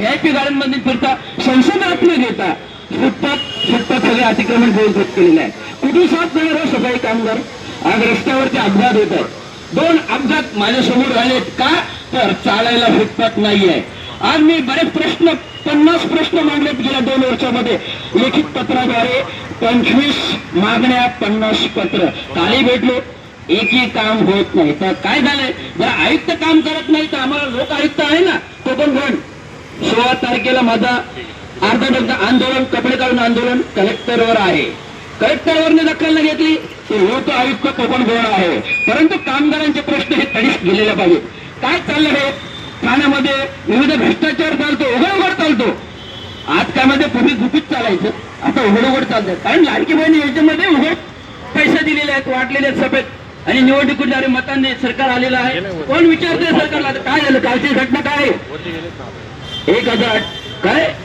VIP गाड्यांमध्ये फिरता, संसदात न घेता फुटपाथ सगळे अतिक्रमण होत केलेलं आहे. कुठून साथ देणार हो सफाई कामगार? आज रस्त्यावरती अपघात होत आहेत. 2 अपघात माझ्यासमोर झालेत. का तर चालायला फुटपाथ नाहीये. आज मी बरेच 50 प्रश्न मांडलेत गेल्या 2 वर्षामध्ये लिखित पत्राद्वारे. 25 मागण्या, 50 पत्र. काली भेटलो, एकही काम होत नाही. तर काय झालंय, जर आयुक्त काम करत नाही तर आम्हाला लोक आयुक्त आहे ना, तो पण पण 16 तारखेला माझा अर्धा आंदोलन, कपडे काढून आंदोलन कलेक्टरवर आहे. कलेक्टरवरने दखल न घेतली ते लोक आयुक्त कोकण गोळा आहे. परंतु कामगारांचे प्रश्न हे तडीस गेलेले पाहिजे. काय चाललं हे ठाण्यामध्ये? विविध भ्रष्टाचार चालतो, उघड चालतो. आज त्यामध्ये पूर्वी गुपित चालायचं, आता उघड चालतं. कारण लाडकी बहीण योजनेमध्ये उघड पैसे दिलेले आहेत, वाटलेले आहेत सफेद. आणि निवडणुकीद्वारे मतांनी सरकार आलेलं आहे. कोण विचारतोय सरकारला काय झालं? कालची घटना काय?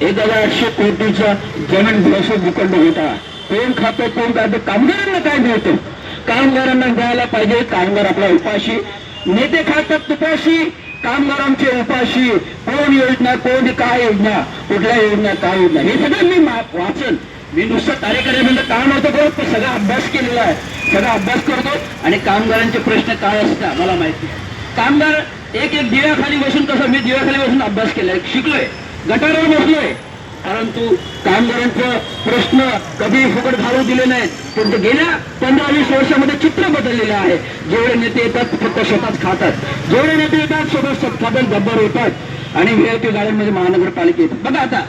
1800 कोटीचा जमीन महसूल विकंड होता. कोण खातं, कोण काय? कामगारांना काय मिळतं? कामगारांना द्यायला पाहिजे. कामगार आपला उपाशी, नेते खातात तुपाशी, कामगारांचे उपाशी. कोण योजना, कोण काय योजना, कुठल्या योजना, काय योजना, हे सगळं मी वाचन. मी नुसतं कार्यकर्त्यानंतर काम होतं करत, तो सगळा अभ्यास केलेला आहे. सगळा अभ्यास करतो आणि कामगारांचे प्रश्न काय असतात मला माहिती आहे. कामगार एक दिव्याखाली बसून, कसं मी दिव्याखाली बसून अभ्यास केलाय, शिकलोय, गटारावर बसलोय. परंतु कामगारांचा प्रश्न कधी फुकट घालू दिले नाहीत. पण गेल्या 15-20 वर्षामध्ये चित्र बदललेलं आहे. जेवढे नेते येतात फक्त स्वतःच खातात, जेवढे नेते येतात स्वतः खातात, गब्बर होतात आणि व्हीआयपी गाड्यांमध्ये महानगरपालिका येतात. बघा आता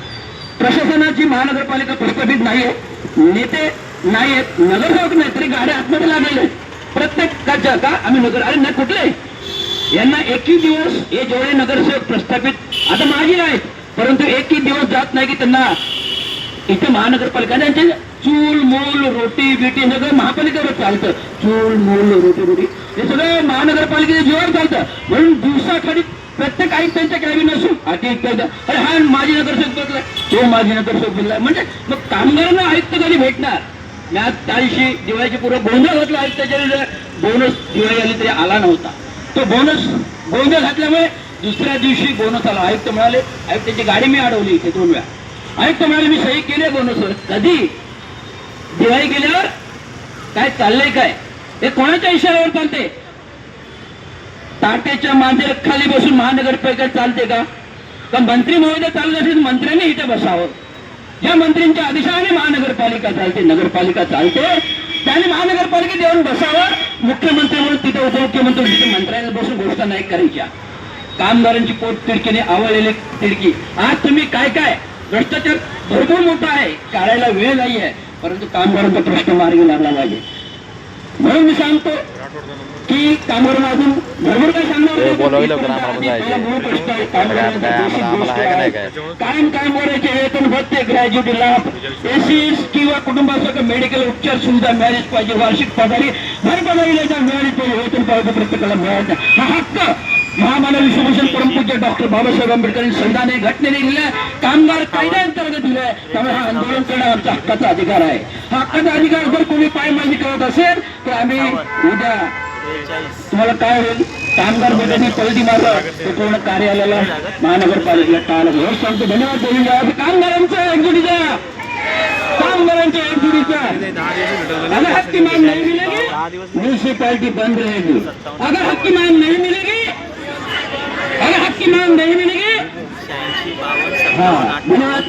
प्रशासनाची महानगरपालिका प्रस्थापित नाहीये, नेते नाहीयेत, नगरसेवक नाही, तरी गाड्या आतमध्ये लागलेल्या आहेत प्रत्येकाच्या. का आम्ही नगर, अरे नाही कुठले यांना एकही दिवस हे जेवढे नगरसेवक प्रस्थापित आता मागे आहेत, परंतु एकही दिवस जात नाही की त्यांना इथे महानगरपालिका त्यांचे चूल मूल रोटी बिटी सगळं महापालिकेवर चालतं. चूल मूल रोटी हे सगळं महानगरपालिकेच्या जीवावर चालतं. म्हणून दिवसाखाली प्रत्येक आयुक्तांच्या कॅबिन असून अरे हा माजी नगरसेवक बदलाय, तो माजी नगरसेवक बदलाय. म्हणजे मग कामगारांना आयुक्त कधी भेटणार? मी आज त्या दिवशी दिवाळीची पूर्व गोंधळ घातला. आयुक्ताच्या बोनस दिवाळी आली तरी आला नव्हता. तो बोनस गोंधळ घातल्यामुळे दुसऱ्या दिवशी बोनस आला. आयुक्त मिळाले, आयुक्ताची गाडी मी अडवली इथे 2 वेळा. आयुक्त मिळाले, मी सही केली बोनसवर. कधी? दिवाळी गेल्यावर. काय चाललंय काय? हे कोणाच्या इशाऱ्यावर चालते? ताटेच्या मांजर खाली बसून महानगरपालिका चालते का? मंत्री महोदय चालत असेल, मंत्र्यांनी इथे बसावं. ज्या मंत्र्यांच्या आदेशाने महानगरपालिका चालते, नगरपालिका चालते, त्याने महानगरपालिकेत येऊन बसावं. मुख्यमंत्री म्हणून तिथे उपमुख्यमंत्री तिथे मंत्र्यांना बसून गोष्ट नाही करायच्या. कामगारांची पोट तिडकीने आवळलेली तिडकी. आज तुम्ही काय भ्रष्टाचार भरपूर मोठा आहे, काढायला वेळ नाही आहे, परंतु कामगारांचा प्रश्न मार्गी लागला पाहिजे. म्हणून मी सांगतो की कामगारांना अजून भरपूर काय सांगणार. कायम कामगारांचे वेतन भत्ते, ग्रॅज्युटी लाभ, एसीस किंवा कुटुंबासह मेडिकल उपचार सुविधा मिळालीच पाहिजे. वार्षिक पगारी भर पगारीला मिळालीच पाहिजे. वेतन पाहिजे प्रत्येकाला मिळायचा हा हक्क महामानव विश्वभूषण परमपूज्य डॉक्टर बाबासाहेब आंबेडकर संविधाने घटनेने दिलाय, कामगार कायद्याअंतर्गत दिलाय. त्यामुळे हा आंदोलन करणं आमचा हक्काचा अधिकार आहे. हा हक्काचा अधिकार जर कोणी पायमल्ली करत असेल तर आम्ही उद्या तुम्हाला काय होईल, कामगार गटाने पलटी मारलं तर पूर्ण कार्यालयाला महानगरपालिकेला टाळलं. हे सांगतो. धन्यवाद. बोलून द्या कामगारांचा एकजुटीचा, कामगारांच्या एकजुटीचा. अगर हक्की मांग नहीं मिलेगी म्यूनिसिपैलिटी बंद रहेगी. अगर हक्की मांग नहीं मिलेगी, अगर हक्की मांग नहीं मिलेगी. हाँ धन्यवाद.